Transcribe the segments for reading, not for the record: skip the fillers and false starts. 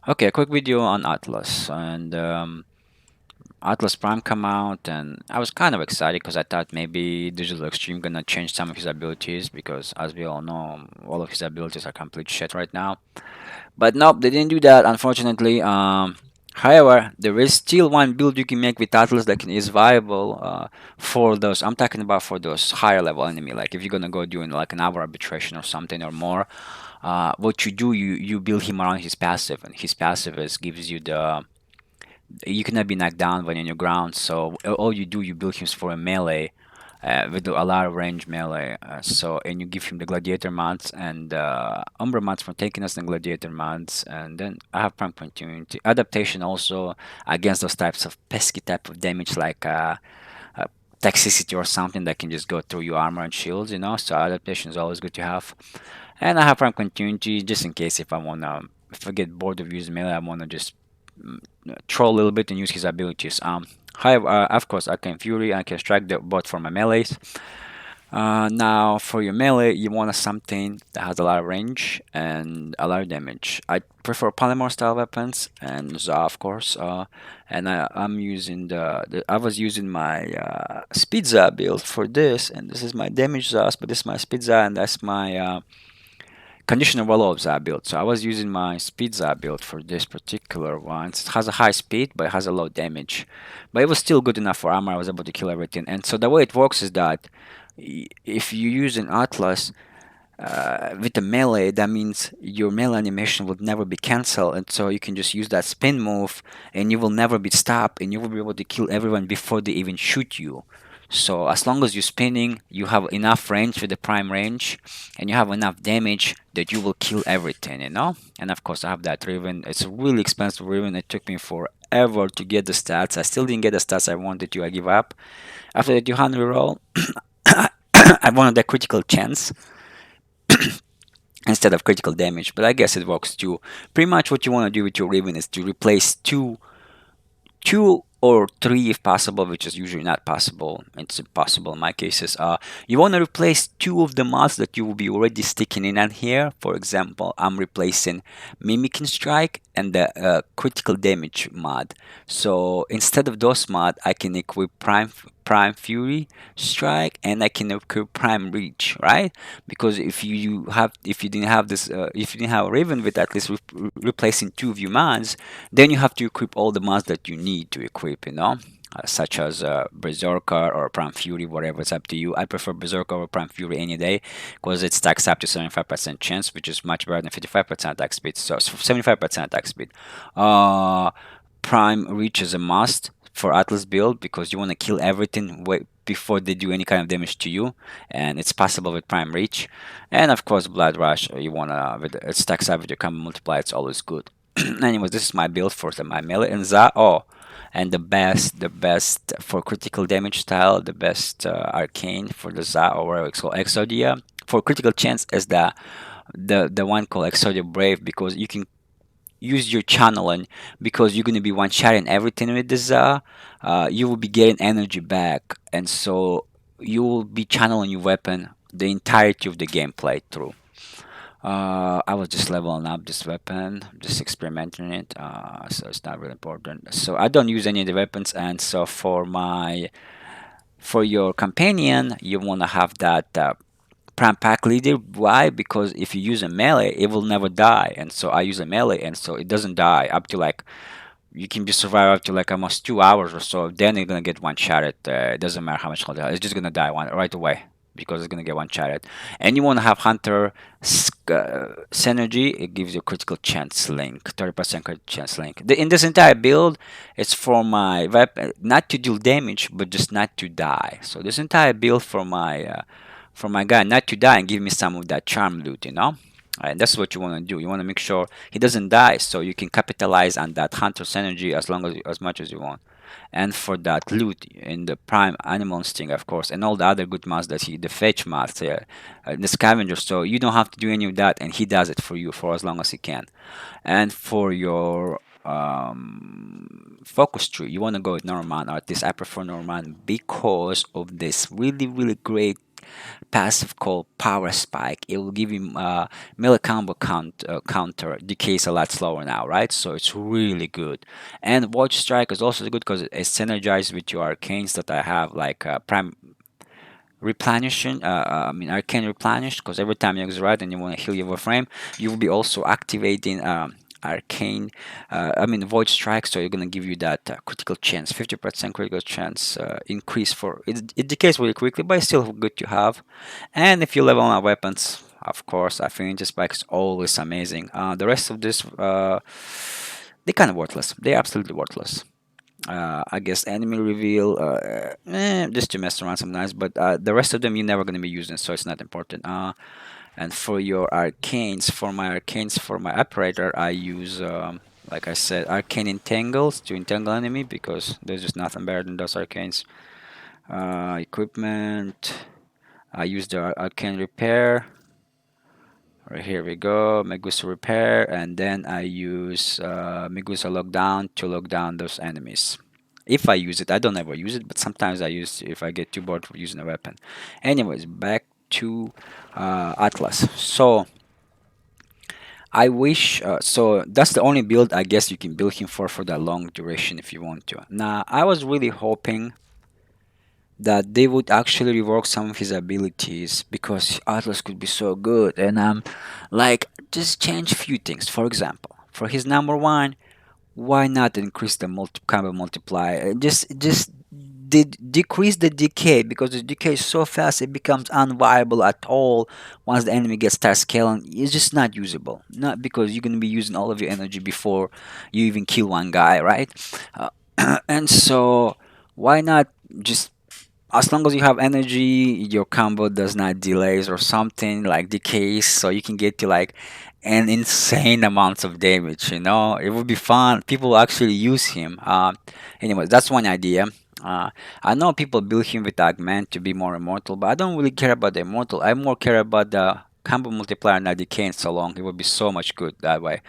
Okay, a quick video on Atlas. And Atlas Prime come out, and I was kind of excited because I thought maybe Digital Extreme gonna change some of his abilities because, as we all know, all of his abilities are complete shit right now. But nope, they didn't do that, unfortunately. However, there is still one build you can make with Atlas that is viable for those. I'm talking about for those higher level enemy. Like if you're gonna go doing like an hour arbitration or something or more, what you do, you build him around his passive, and his passive is gives you the you cannot be knocked down when on your ground. So all you do, you build him for a melee. With a lot of range melee, and you give him the gladiator mods and umbra mods for taking us and gladiator mods, and then I have prime continuity adaptation also against those types of pesky type of damage like uh, toxicity or something that can just go through your armor and shields, so adaptation is always good to have. And I have prime continuity just in case if I get bored of using melee, I wanna just mm, troll a little bit and use his abilities. However, of course, I can Fury, I can strike the bot for my melees. Now, for your melee, you want something that has a lot of range and a lot of damage. I prefer polymorph style weapons and Za, of course. And I'm using I was using my speed Za build for this, and this is my damage Za, but this is my speed Za, and that's my conditional rollout Za build. So I was using my speed Za build for this particular one. It has a high speed, but it has a low damage. But it was still good enough for armor. I was able to kill everything. And so the way it works is that if you use an Atlas with a melee, that means your melee animation will never be cancelled. And so you can just use that spin move and you will never be stopped and you will be able to kill everyone before they even shoot you. So as long as you're spinning, you have enough range with the prime range, and you have enough damage that you will kill everything. And of course, I have that Riven. It's a really expensive Riven. It took me forever to get the stats. I still didn't get the stats I wanted to. I give up. After the 200 roll, I wanted a critical chance instead of critical damage, but I guess it works too. Pretty much what you want to do with your Riven is to replace two or three if possible, which is usually not possible. It's impossible in my cases. You want to replace two of the mods that you will be already sticking in on here. For example, I'm replacing Mimicking Strike and the critical damage mod. So instead of those mod, I can equip Prime Fury Strike and I can equip Prime Reach, right? Because if you didn't have this if you didn't have Raven with at least replacing two of your mods, then you have to equip all the mods that you need to equip, such as Berserker or Prime Fury, whatever. It's up to you. I prefer Berserker or Prime Fury any day because it stacks up to 75% chance, which is much better than 55% attack speed. So 75% attack speed. Uh, Prime Reach is a must for Atlas build because you want to kill everything before they do any kind of damage to you, and it's possible with Prime Reach. And of course, Blood Rush. You wanna it stacks up with your combo multiplier. It's always good. Anyways, this is my build for my melee and Za. Oh, and the best for critical damage style, the best arcane for the Za or whatever it's called, Exodia. For critical chance is the one called Exodia Brave because you can use your channeling because you're gonna be one shotting everything with the Za. You will be getting energy back, and so you will be channeling your weapon the entirety of the gameplay through. I was just leveling up this weapon, just experimenting it, so it's not really important. So I don't use any of the weapons, and so for your companion, you want to have that Prime Pack Leader. Why? Because if you use a melee, it will never die, and so I use a melee, and so it doesn't die up to like you can be survive up to like almost 2 hours or so. Then you're gonna get one shot at. It doesn't matter how much health, it's just gonna die one right away because it's gonna get one shot at. And you want to have Hunter Synergy. It gives you a critical chance link, 30% critical chance link. In this entire build, it's for my weapon, not to deal damage, but just not to die. So this entire build for my guy not to die and give me some of that charm loot. And that's what you want to do. You want to make sure he doesn't die, so you can capitalize on that hunter's energy as much as you want. And for that loot in the prime animal instinct, of course, and all the other good mods that the fetch mods, the scavenger. So you don't have to do any of that, and he does it for you for as long as he can. And for your focus tree, you want to go with Norman. Or at least I prefer Norman because of this really really great passive called Power Spike. It will give you melee combo counter decays a lot slower now, right? So it's really good. And Watch Strike is also good because it's synergized with your arcanes that I have, like Prime replenishing I mean arcane replenish, because every time you use right and you want to heal your frame, you will be also activating arcane I mean void strike, so you're gonna give you that critical chance, 50% critical chance increase for it. It decays really quickly, but it's still good to have. And if you level on weapons, of course, I think this bike is always amazing. The rest of this they're kind of worthless, they're absolutely worthless. I guess enemy reveal, just to mess around sometimes, but the rest of them you're never going to be using, so it's not important. And for your arcanes, for my operator, I use, like I said, arcane entangles to entangle enemy, because there's just nothing better than those arcanes. Equipment, I use the arcane repair. Right, here we go, Megusa repair, and then I use Megusa lockdown to lock down those enemies. If I use it, I don't ever use it, but sometimes I use it if I get too bored for using a weapon. Anyways, back to Atlas. So I wish, so that's the only build I guess you can build him for that long duration if you want to. Now I was really hoping that they would actually rework some of his abilities, because Atlas could be so good. And like, just change few things. For example, for his number one, why not increase the combo multiplier? Just did decrease the decay, because the decay is so fast it becomes unviable at all. Once the enemy gets start scaling, it's just not usable. Not because you're gonna be using all of your energy before you even kill one guy, right? Uh, and so why not just, as long as you have energy, your combo does not delays or something like decays, so you can get to like an insane amounts of damage. It would be fun. People actually use him. Anyways, that's one idea. I know people build him with augment to be more immortal, but I don't really care about the immortal. I more care about the combo multiplier not decaying so long. It would be so much good that way.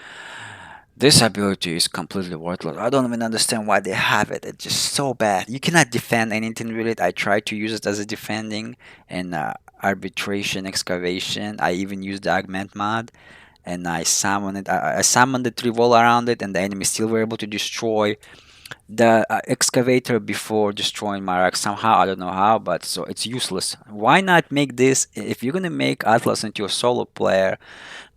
This ability is completely worthless. I don't even understand why they have it. It's just so bad. You cannot defend anything with it. I tried to use it as a defending and arbitration, excavation. I even used the augment mod, and I summoned it. I summoned the three wall around it, and the enemy still were able to destroy the excavator before destroying my rack somehow. I don't know how, but so it's useless. Why not make this? If you're gonna make Atlas into a solo player,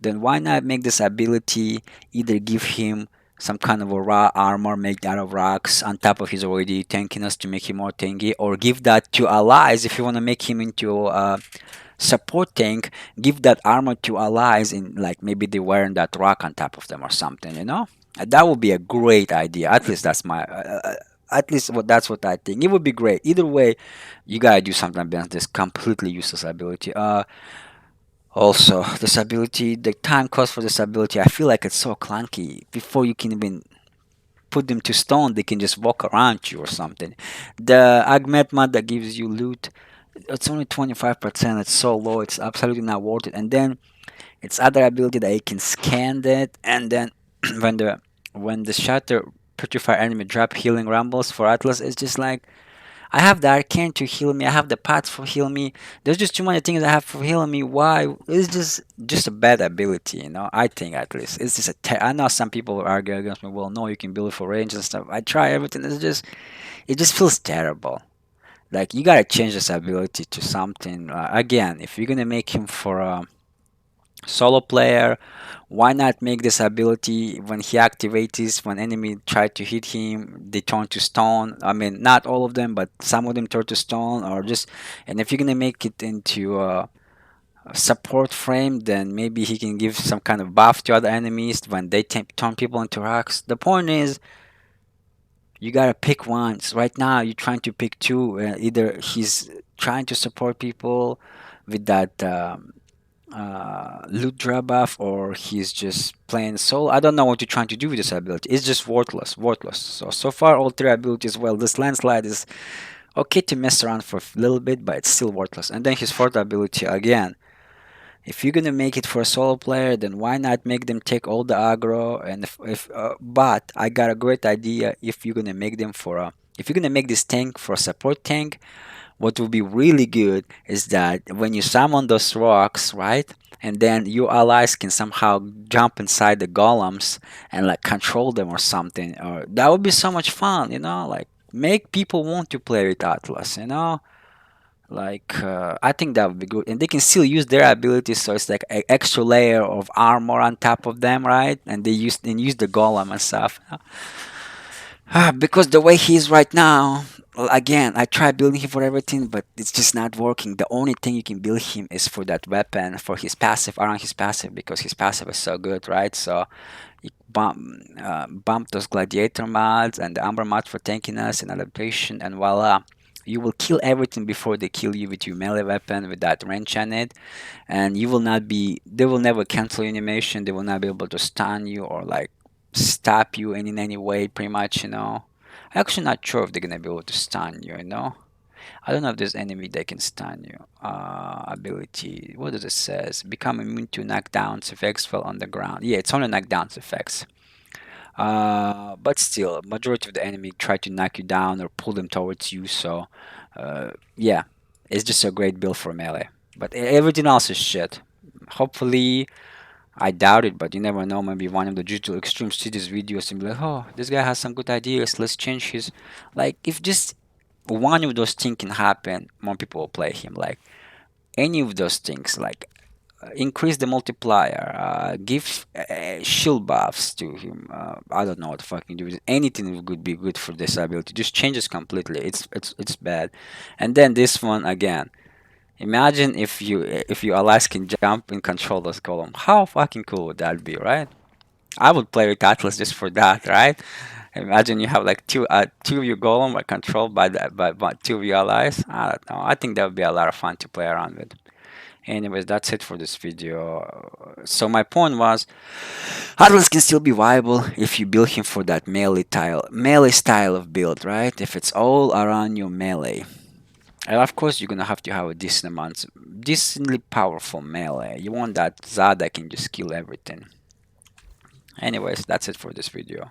then why not make this ability, either give him some kind of a raw armor made out of rocks on top of his already tankiness to make him more tanky, or give that to allies if you want to make him into a support tank. Give that armor to allies, in like maybe they wearing that rock on top of them or something. That would be a great idea. At least that's my at least that's what I think. It would be great. Either way, you gotta do something against this completely useless ability. Also, this ability, the time cost for this ability, I feel like it's so clunky. Before you can even put them to stone, they can just walk around you or something. The augment mod that gives you loot, it's only 25%. It's so low, it's absolutely not worth it. And then its other ability that you can scan that, and then when the shatter petrify enemy drop healing rumbles for Atlas, it's just like, I have the arcane to heal me. I have the path for heal me. There's just too many things I have for healing me. Why? It's just a bad ability. I think, at least it's just I know some people argue against me. Well, no, you can build it for range and stuff. I try everything. It just feels terrible. Like, you gotta change this ability to something. Again, if you're gonna make him for a solo player, why not make this ability, when he activates, when enemy try to hit him, they turn to stone. I mean, not all of them, but some of them turn to stone, or just. And if you're gonna make it into a support frame, then maybe he can give some kind of buff to other enemies when they turn people into rocks. The point is, you gotta pick one. So right now you're trying to pick two. Either he's trying to support people with that loot drop buff, or he's just playing solo. I don't know what you're trying to do with this ability. It's just worthless. So far, all three abilities, well, this landslide is okay to mess around for a little bit, but it's still worthless. And then his fourth ability, again, if you're gonna make it for a solo player, then why not make them take all the aggro? And but I got a great idea. If you're gonna make this tank for a support tank, what would be really good is that when you summon those rocks, right? And then your allies can somehow jump inside the golems and like control them or something. Or that would be so much fun, you know, like make people want to play with Atlas, you know? Like I think that would be good, and they can still use their abilities, so it's like an extra layer of armor on top of them, right? And they use the golem and stuff. Because the way he is right now, well, again, I tried building him for everything, but it's just not working. The only thing you can build him is for that weapon, for his passive, around his passive, because his passive is so good, right? So you bump those gladiator mods and the amber mod for tankiness and adaptation, and voila. You will kill everything before they kill you with your melee weapon with that wrench on it, and you will not be. They will never cancel your animation. They will not be able to stun you or like stop you in any way, pretty much. You know, I'm actually not sure if they're gonna be able to stun you. You know, I don't know if there's enemy that can stun you. Ability. What does it says? Become immune to knockdowns effects while on the ground. Yeah, it's only knockdowns effects. But still, majority of the enemy try to knock you down or pull them towards you. So, yeah, it's just a great build for melee. But everything else is shit. Hopefully, I doubt it, but you never know. Maybe one of the digital extremes see this videos and be like, "Oh, this guy has some good ideas. Let's change his." Like, if just one of those things can happen, more people will play him. Like any of those things, like increase the multiplier, give shield buffs to him. I don't know what the fucking do. Anything would be good for this ability. Just changes completely. It's bad. And then this one again. Imagine if you allies can jump and control this column. How fucking cool would that be, right? I would play with Atlas just for that, right? Imagine you have like two of your golem are controlled by two of your allies. I don't know. I think that would be a lot of fun to play around with. Anyways, that's it for this video. So my point was, Atlas can still be viable if you build him for that melee style of build, right? If it's all around your melee. And of course, you're gonna have to have a decently powerful melee. You want that Zad that can just kill everything. Anyways, that's it for this video.